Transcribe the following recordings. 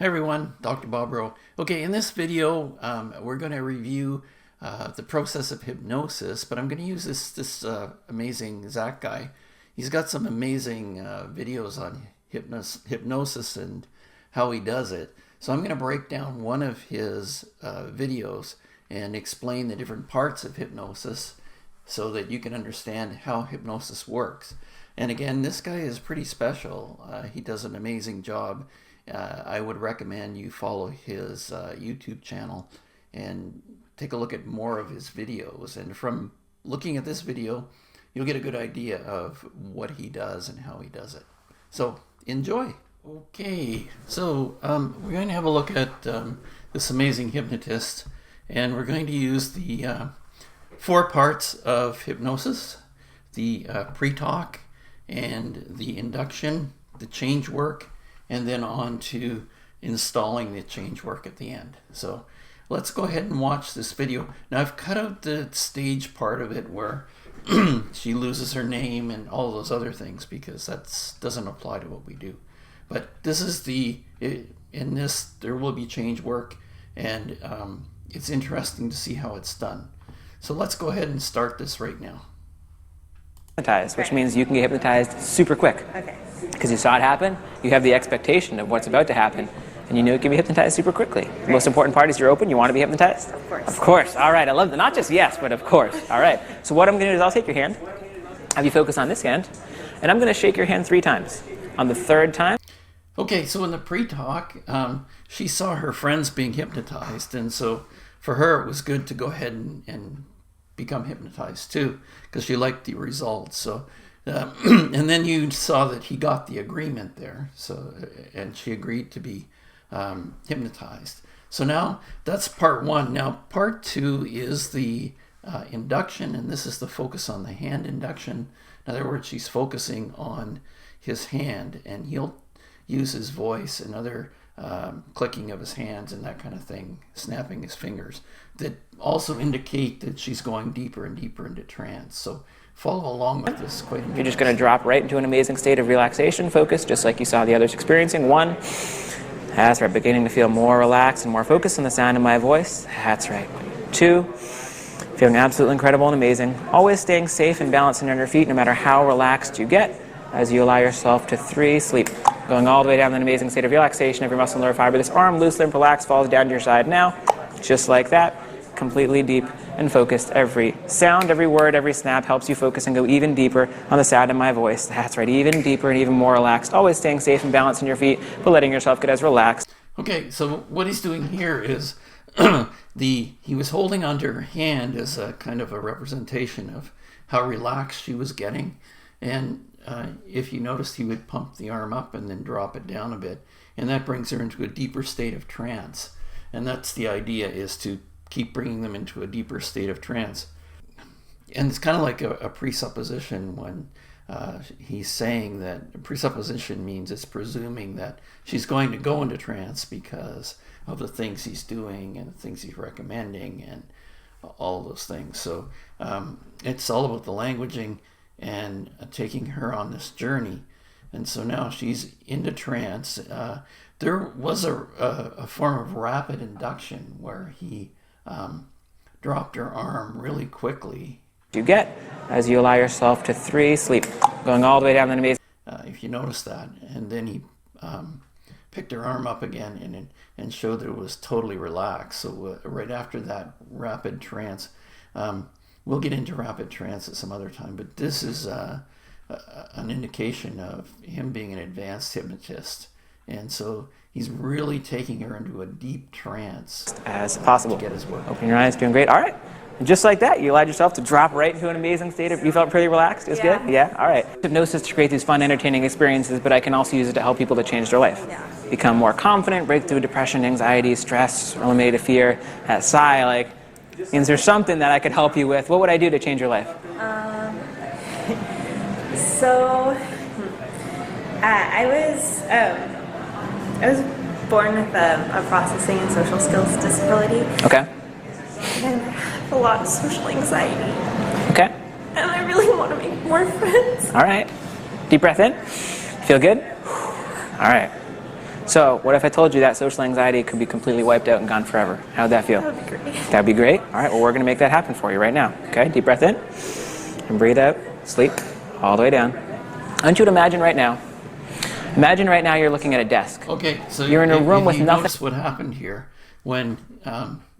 Hi everyone, Dr. Bob Rowe. Okay, in this video, we're going to review the process of hypnosis, but I'm going to use this amazing Zach guy. He's got some amazing videos on hypnosis and how he does it. So I'm going to break down one of his videos and explain the different parts of hypnosis so that you can understand how hypnosis works. And again, this guy is pretty special. He does an amazing job. I would recommend you follow his YouTube channel and take a look at more of his videos. And from looking at this video, you'll get a good idea of what he does and how he does it. So enjoy. Okay, so we're going to have a look at this amazing hypnotist, and we're going to use the 4 parts of hypnosis: the pre-talk and the induction, the change work, and then on to installing the change work at the end. So let's go ahead and watch this video. Now I've cut out the stage part of it where she loses her name and all those other things because that doesn't apply to what we do. But this is in this there will be change work, and it's interesting to see how it's done. So let's go ahead and start this right now. Hypnotized, which means you can get hypnotized super quick. Okay. Because you saw it happen, you have the expectation of what's about to happen, and you know it can be hypnotized super quickly. The most important part is you're open, you want to be hypnotized? Of course. Of course. All right, I love that. Not just yes, but of course. All right. So what I'm going to do is I'll take your hand, have you focus on this hand, and I'm going to shake your hand 3 times. On the 3rd time. Okay, so in the pre-talk, she saw her friends being hypnotized, and so for her it was good to go ahead and become hypnotized too, because she liked the results. So and then you saw that he got the agreement there, so and she agreed to be hypnotized. So now that's part 1. Now part 2 is the induction, and this is the focus on the hand induction. In other words, she's focusing on his hand, and he'll use his voice and other clicking of his hands and that kind of thing, snapping his fingers, that also indicate that she's going deeper and deeper into trance. So follow along with this. Quite You're just going to drop right into an amazing state of relaxation, focus, just like you saw the others experiencing. 1, that's right, beginning to feel more relaxed and more focused on the sound of my voice. That's right. 2, feeling absolutely incredible and amazing. Always staying safe and balancing on your feet no matter how relaxed you get as you allow yourself to 3, sleep. Going all the way down to an amazing state of relaxation. Every muscle and nerve fiber. This arm loose, limp, relaxed, falls down to your side now. Just like that. Completely deep and focused. Every sound, every word, every snap helps you focus and go even deeper on the sound of my voice. That's right, even deeper and even more relaxed. Always staying safe and balanced on your feet, but letting yourself get as relaxed. Okay, so what he's doing here is he was holding onto her hand as a kind of a representation of how relaxed she was getting. And if you noticed, he would pump the arm up and then drop it down a bit, and that brings her into a deeper state of trance. And that's the idea, is to keep bringing them into a deeper state of trance. And it's kind of like a presupposition when he's saying that presupposition means it's presuming that she's going to go into trance because of the things he's doing and the things he's recommending and all those things. So it's all about the languaging and taking her on this journey. And so now she's into trance. There was a form of rapid induction where he dropped her arm really quickly. You get as you allow yourself to 3, sleep. Going all the way down to an amazing. If you notice that. And then he picked her arm up again and showed that it was totally relaxed. So right after that rapid trance, we'll get into rapid trance at some other time, but this is an indication of him being an advanced hypnotist. And so he's really taking her into a deep trance as possible. To get his work. Open your eyes, doing great. All right. And just like that, you allowed yourself to drop right into an amazing state of, you felt pretty relaxed? It was good? Yeah? All right. Hypnosis to create these fun, entertaining experiences, but I can also use it to help people to change their life. Yeah. Become more confident, break through depression, anxiety, stress, eliminate a fear. That sigh, like, means there's something that I could help you with. What would I do to change your life? I was born with a processing and social skills disability. Okay. And I have a lot of social anxiety. Okay. And I really want to make more friends. All right. Deep breath in. Feel good? All right. So what if I told you that social anxiety could be completely wiped out and gone forever? How would that feel? That would be great. That'd be great. All right, well, we're going to make that happen for you right now. Okay, deep breath in and breathe out. Sleep all the way down. I want you to imagine right now you're looking at a desk. Okay, so you're in a room with nothing. Notice what happened here when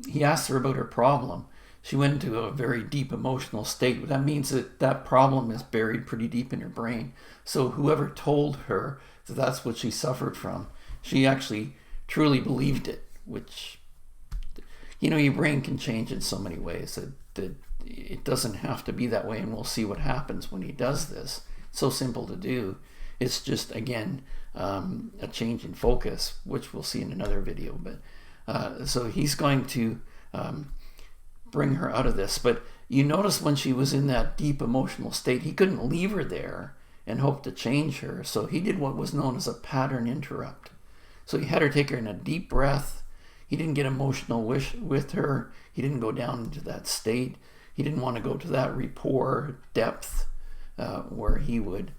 he asked her about her problem. She went into a very deep emotional state. That means that problem is buried pretty deep in her brain. So whoever told her that that's what she suffered from, she actually truly believed it, which, your brain can change in so many ways that it doesn't have to be that way, and we'll see what happens when he does this. It's so simple to do. It's just, again, a change in focus, which we'll see in another video. But so he's going to bring her out of this. But you notice when she was in that deep emotional state, he couldn't leave her there and hope to change her. So he did what was known as a pattern interrupt. So he had her take her in a deep breath. He didn't get emotional with her. He didn't go down into that state. He didn't want to go to that rapport depth where he would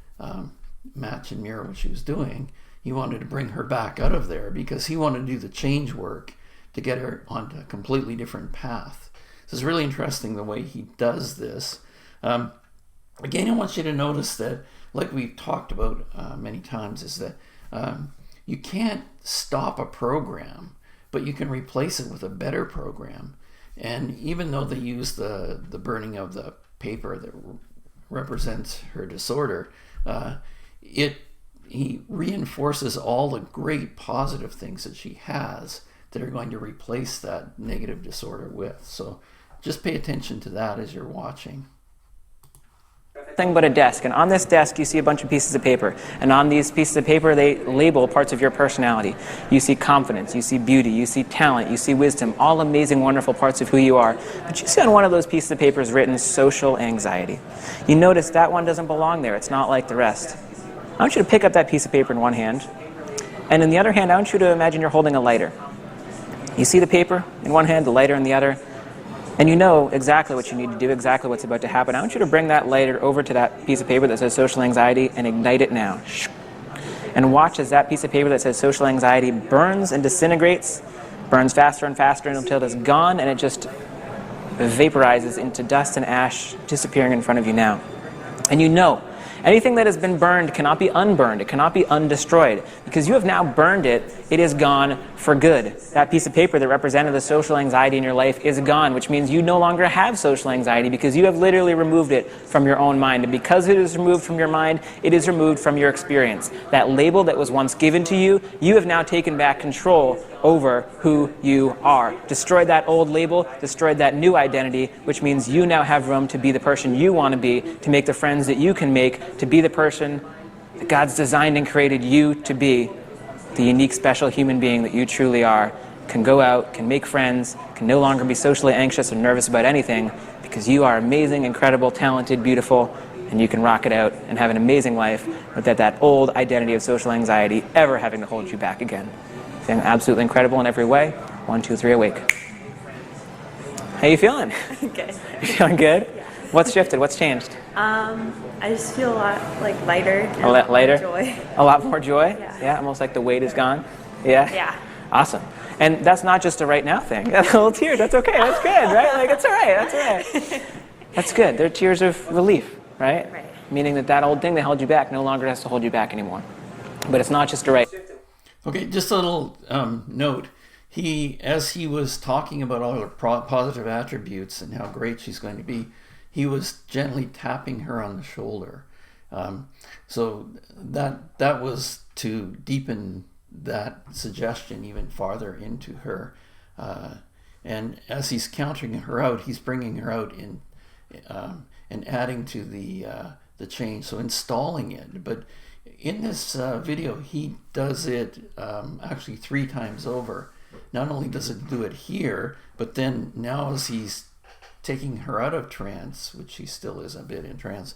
match and mirror what she was doing. He wanted to bring her back out of there because he wanted to do the change work to get her onto a completely different path. So it's really interesting the way he does this. Again, I want you to notice that, like we've talked about many times, is that you can't stop a program, but you can replace it with a better program. And even though they use the burning of the paper that represents her disorder, he reinforces all the great positive things that she has that are going to replace that negative disorder with. So just pay attention to that as you're watching. Thing but a desk, and on this desk you see a bunch of pieces of paper, and on these pieces of paper they label parts of your personality. You see confidence, you see beauty, you see talent, you see wisdom, all amazing, wonderful parts of who you are. But you see on one of those pieces of paper is written social anxiety. You notice that one doesn't belong there. It's not like the rest. I want you to pick up that piece of paper in one hand, and in the other hand I want you to imagine you're holding a lighter. You see the paper in one hand, the lighter in the other, and you know exactly what you need to do, exactly what's about to happen. I want you to bring that lighter over to that piece of paper that says social anxiety and ignite it now. And watch as that piece of paper that says social anxiety burns and disintegrates, burns faster and faster until it's gone, and it just vaporizes into dust and ash, disappearing in front of you now. And you know, anything that has been burned cannot be unburned. It cannot be undestroyed. Because you have now burned it, it is gone for good. That piece of paper that represented the social anxiety in your life is gone, which means you no longer have social anxiety because you have literally removed it from your own mind. And because it is removed from your mind, it is removed from your experience. That label that was once given to you, you have now taken back control over who you are. Destroyed that old label, destroyed that new identity, which means you now have room to be the person you want to be, to make the friends that you can make, to be the person that God's designed and created you to be, the unique, special human being that you truly are, can go out, can make friends, can no longer be socially anxious or nervous about anything, because you are amazing, incredible, talented, beautiful, and you can rock it out and have an amazing life without that old identity of social anxiety ever having to hold you back again. Feeling absolutely incredible in every way. 1, 2, 3, awake. How you feeling? Good. You feeling good? Yeah. What's shifted? What's changed? I just feel a lot lighter. And A lot lighter? Joy. A lot more joy? Yeah. Almost like the weight is gone? Yeah? Yeah. Awesome. And that's not just a right now thing. That little tear, that's okay, that's good, right? Like, it's all right, that's all right. That's good. They're tears of relief, right? Right. Meaning that old thing that held you back no longer has to hold you back anymore. But it's not just a right. Okay, just a little note. As he was talking about all her positive attributes and how great she's going to be, he was gently tapping her on the shoulder. So that was to deepen that suggestion even farther into her. And as he's countering her out, he's bringing her out in and adding to the change, so installing it. But in this video, he does it actually 3 times over. Not only does it do it here, but then now as he's taking her out of trance, which she still is a bit in trance,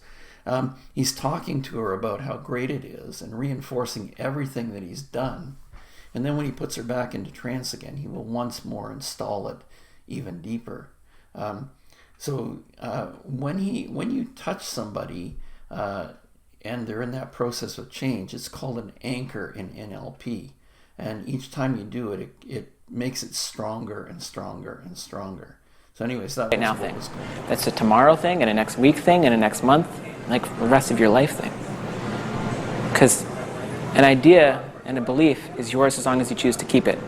he's talking to her about how great it is and reinforcing everything that he's done. And then when he puts her back into trance again, he will once more install it even deeper. So when you touch somebody and they're in that process of change, it's called an anchor in NLP. And each time you do it, it makes it stronger and stronger and stronger. So anyways, that was what was going on. That's a tomorrow thing, and a next week thing, and a next month, like the rest of your life thing. Because an idea and a belief is yours as long as you choose to keep it.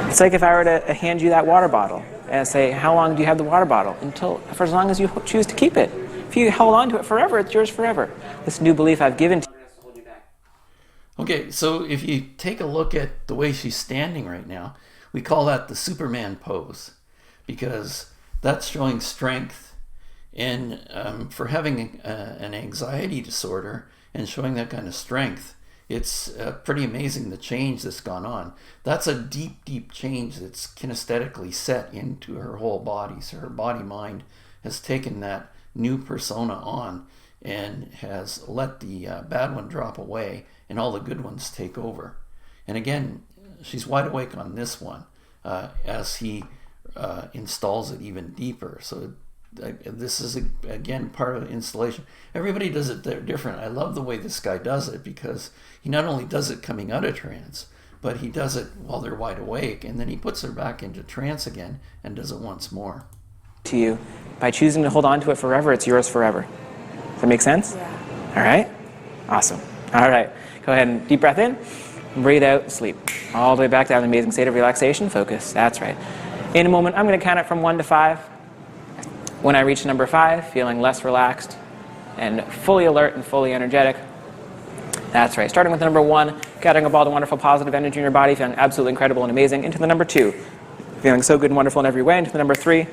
It's like if I were to hand you that water bottle and say, how long do you have the water bottle? For as long as you choose to keep it. If you hold on to it forever, it's yours forever. This new belief I've given to you has to hold you back. Okay, so if you take a look at the way she's standing right now, we call that the Superman pose, because that's showing strength. And for having an anxiety disorder and showing that kind of strength, it's pretty amazing the change that's gone on. That's a deep, deep change that's kinesthetically set into her whole body. So her body-mind has taken that new persona on and has let the bad one drop away and all the good ones take over. And again, she's wide awake on this one as he installs it even deeper. So this is, again, part of the installation. Everybody does it different. I love the way this guy does it, because he not only does it coming out of trance, but he does it while they're wide awake, and then he puts her back into trance again and does it once more. To you, by choosing to hold on to it forever, it's yours forever. Does that make sense? Yeah. All right? Awesome. All right. Go ahead and deep breath in, breathe out, sleep. All the way back to that amazing state of relaxation, focus. That's right. In a moment, I'm going to count it from 1 to 5. When I reach number 5, feeling less relaxed and fully alert and fully energetic. That's right. Starting with the number 1, gathering up all the wonderful positive energy in your body, feeling absolutely incredible and amazing. Into the number 2, feeling so good and wonderful in every way. Into the number 3,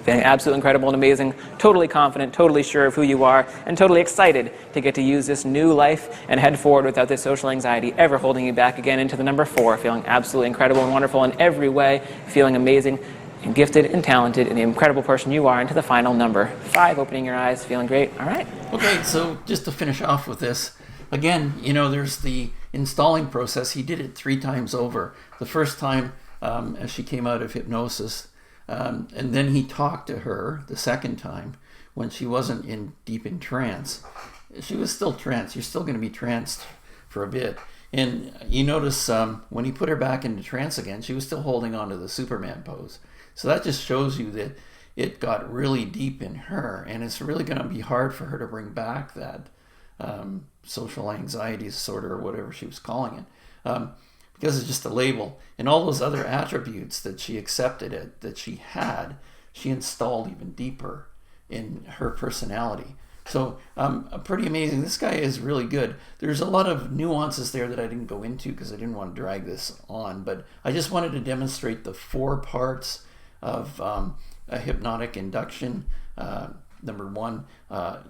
feeling absolutely incredible and amazing, totally confident, totally sure of who you are, and totally excited to get to use this new life and head forward without this social anxiety ever holding you back again. Into the number 4, feeling absolutely incredible and wonderful in every way, feeling amazing and gifted and talented and the incredible person you are. Into the final number 5, opening your eyes, feeling great. All right. Okay, so just to finish off with this, again, there's the installing process. He did it 3 times over. The first time as she came out of hypnosis, and then he talked to her the second time when she wasn't deep in trance. She was still tranced. You're still going to be tranced for a bit. And you notice when he put her back into trance again, she was still holding on to the Superman pose. So that just shows you that it got really deep in her, and it's really going to be hard for her to bring back that social anxiety disorder or whatever she was calling it, because it's just a label. And all those other attributes that she accepted that she had, she installed even deeper in her personality. So pretty amazing. This guy is really good. There's a lot of nuances there that I didn't go into because I didn't want to drag this on, but I just wanted to demonstrate the 4 parts of a hypnotic induction. Number 1,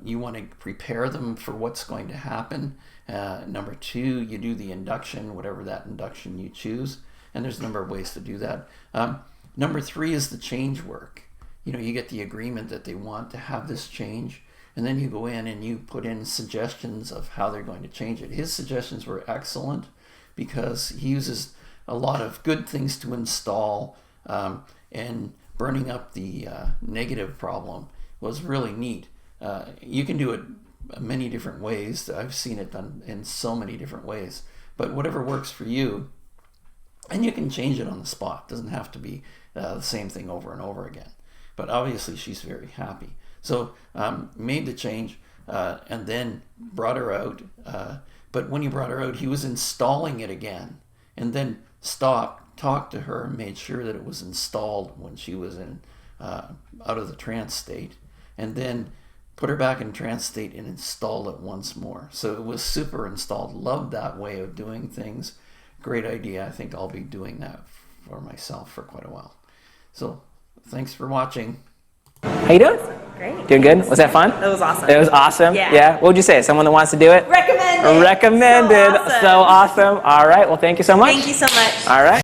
you want to prepare them for what's going to happen. Number 2, you do the induction, whatever that induction you choose, and there's a number of ways to do that. Number 3 is the change work. You get the agreement that they want to have this change, and then you go in and you put in suggestions of how they're going to change it. His suggestions were excellent because he uses a lot of good things to install, and burning up the negative problem was really neat. You can do it many different ways. I've seen it done in so many different ways, but whatever works for you, and you can change it on the spot. It doesn't have to be the same thing over and over again. But obviously she's very happy. So made the change and then brought her out. But when he brought her out, he was installing it again, and then stopped, talked to her, made sure that it was installed when she was in out of the trance state, and then put her back in trance state and installed it once more. So it was super installed. Loved that way of doing things. Great idea. I think I'll be doing that for myself for quite a while. So thanks for watching. How you doing? Great. Doing good? Was that fun? That was awesome. It was awesome? Yeah. What would you say? Someone that wants to do it? Recommended. Recommended. So awesome. All right. Well, thank you so much. Thank you so much. All right.